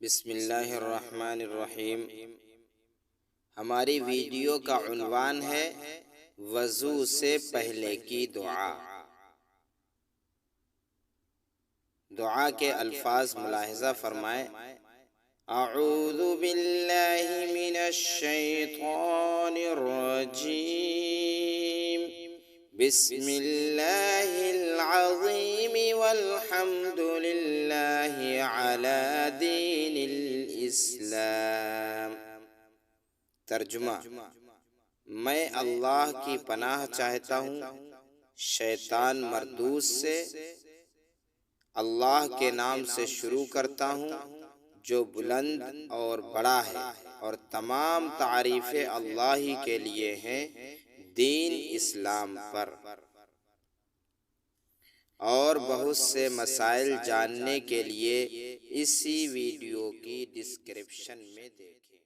بسم اللہ الرحمن الرحیم۔ ہماری ویڈیو کا عنوان ہے وضو سے پہلے کی دعا۔ دعا کے الفاظ ملاحظہ فرمائیں۔ اعوذ باللہ من الشیطان الرجیم، بسم اللہ العظیم والحمد للہ علی دین الاسلام۔ ترجمہ: میں اللہ کی پناہ چاہتا ہوں شیطان مردود سے۔ اللہ کے نام سے شروع کرتا ہوں جو بلند اور بڑا ہے، اور تمام تعریفیں اللہ ہی کے لیے ہیں دین اسلام پر۔ اور بہت سے مسائل جاننے کے لیے اسی ویڈیو کی ڈسکرپشن میں دیکھیں۔